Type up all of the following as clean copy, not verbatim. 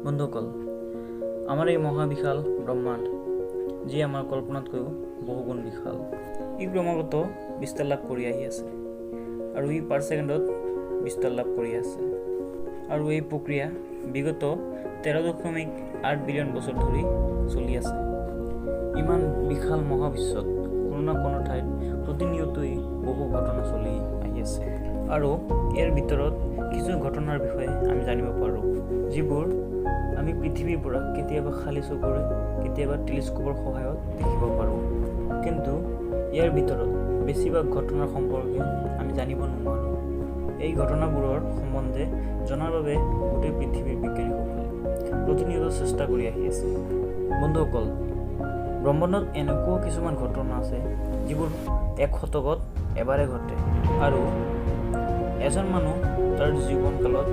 বন্ধুসকল, আমাৰ এই মহাবিশাল ব্ৰহ্মাণ্ড যি আমাৰ কল্পনাতকৈও বহুগুণ বিশাল। ই ক্ৰমাগত বিস্তাৰ লাভ কৰি আহি আছে আৰু ই পাৰ ছেকেণ্ডত বিস্তাৰ লাভ কৰি আছে। আৰু এই প্ৰক্ৰিয়া বিগত 13.8 বিলিয়ন বছৰ ধৰি চলি আছে। ইমান বিশাল মহাবিশ্বত কোনো না কোনো ঠাইত প্ৰতিনিয়তই বহু ঘটনা চলি আহি আছে আৰু ইয়াৰ ভিতৰত কিছু ঘটনাৰ বিষয়ে আমি জানিব পাৰোঁ, যিবোৰ আমি পৃথিৱীৰ পৰা কেতিয়াবা খালী চকুৰে কেতিয়াবা টেলিস্কোপৰ সহায়ত দেখিব পাৰোঁ। কিন্তু ইয়াৰ ভিতৰত বেছিভাগ ঘটনাৰ সম্পৰ্কে আমি জানিব নোৱাৰোঁ। এই ঘটনাবোৰৰ সম্বন্ধে জনাৰ বাবে গোটেই পৃথিৱীৰ বিজ্ঞানীসকলে প্ৰতিনিয়ত চেষ্টা কৰি আহি আছে। বন্ধুসকল, ব্ৰহ্মাণ্ডত এনেকুৱা কিছুমান ঘটনা আছে যিবোৰ 1 শতকত এবাৰে ঘটে আৰু এজন মানুহ তাৰ জীৱনকালত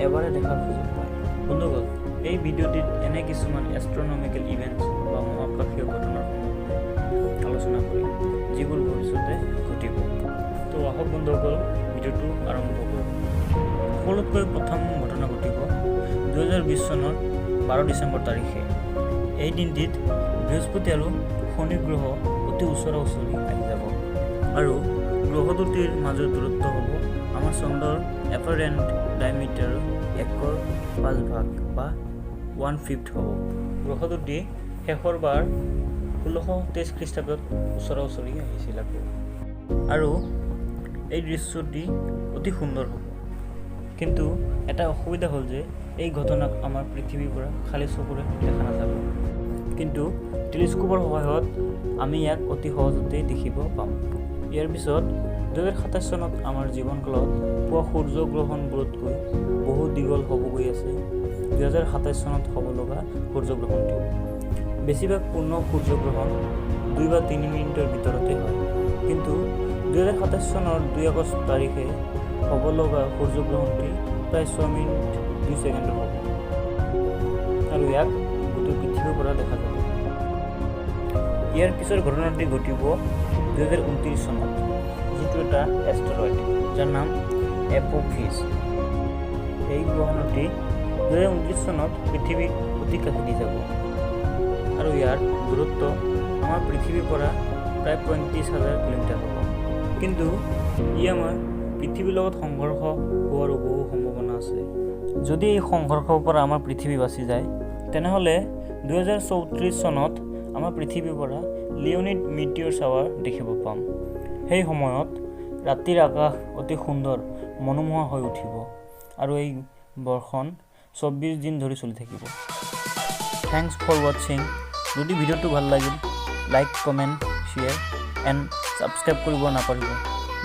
এবাৰে দেখাৰ সুযোগ পায়। বন্ধুসকল, এই ভিডিঅ'টিত এনে কিছুমান এষ্ট্ৰনমিকেল ইভেণ্টছ বা মহাকাশীয় ঘটনাৰ সম্বন্ধে আলোচনা কৰিম, যিবোৰ ভৱিষ্যতে ঘটিব। তো আহক বন্ধুসকল, ভিডিঅ'টো আৰম্ভ কৰোঁ। সকলোতকৈ প্ৰথম ঘটনা ঘটিব 2020 চনৰ 12 ডিচেম্বৰ তাৰিখে। এই দিনটিত বৃহস্পতি আৰু শনি গ্ৰহ অতি ওচৰা ওচৰি আহি যাব আৰু গ্ৰহ দুটিৰ মাজৰ দূৰত্ব হ'ব আমাৰ চন্দ্ৰৰ এপাৰেণ্ট ডায়মিটাৰৰ 1/5 বা 1/5 হ'ব। গ্ৰহ দুটি শেষৰবাৰ 1623 খ্ৰীষ্টাব্দত ওচৰা ওচৰি আহিছিল আৰু এই দৃশ্যটি অতি সুন্দৰ হ'ব। কিন্তু এটা অসুবিধা হ'ল যে এই ঘটনাক আমাৰ পৃথিৱীৰ পৰা খালী চকুৰে দেখা নাযাব, কিন্তু টেলিস্কোপৰ সহায়ত আমি ইয়াক অতি সহজতেই দেখিব পাম। ইয়াৰ পিছত 2027 চনত আমাৰ জীৱনকালত পোৱা সূৰ্যগ্ৰহণবোৰতকৈ বহু দীঘল হ'ব গৈ আছে 2027 চনত হ'ব লগা সূৰ্যগ্ৰহণটো। বেছিভাগ পূৰ্ণ সূৰ্যগ্ৰহণ 2 বা 3 মিনিটৰ ভিতৰতে হয়, কিন্তু 2027 চনৰ 2 আগষ্ট তাৰিখে হ'ব লগা সূৰ্যগ্ৰহণটি প্ৰায় 6 মিনিট 2 ছেকেণ্ডৰ হ'ব আৰু ইয়াক গোটেই পৃথিৱীৰ পৰা দেখা যাব। ইয়াৰ পিছৰ ঘটনাটি ঘটিব 2029 চনত, যিটো এটা এষ্টেৰইড যাৰ নাম এপ'ফিছ। এই গ্ৰহণটি 2029 চনত পৃথিৱীৰ অতি কাষেদি যাব আৰু ইয়াৰ দূৰত্ব আমাৰ পৃথিৱীৰ পৰা প্ৰায় 35,000 কিলোমিটাৰ হ'ব। কিন্তু ই আমাৰ পৃথিৱীৰ লগত সংঘৰ্ষ হোৱাৰো বহু সম্ভাৱনা আছে। যদি এই সংঘৰ্ষৰ পৰা আমাৰ পৃথিৱী বাচি যায়, তেনেহ'লে 2034 চনত আমাৰ পৃথিৱীৰ পৰা লিঅ'নিড মিটিয়ৰ শ্বাৱাৰ দেখিব পাম। সেই সময়ত ৰাতিৰ আকাশ অতি সুন্দৰ মনোমোহা হৈ উঠিব আৰু এই বৰ্ষণ 24 দিন ধৰি চলি থাকিব। থেংকছ ফৰ ৱাটছিং। যদি ভিডিঅ'টো ভাল লাগিল, like, comment, share and subscribe কৰিব নাপাহৰিব।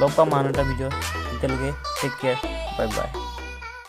লগ পাম আন এটা ভিডিঅ'। তেতিয়ালৈকে টেক কেয়াৰ, বাই বাই।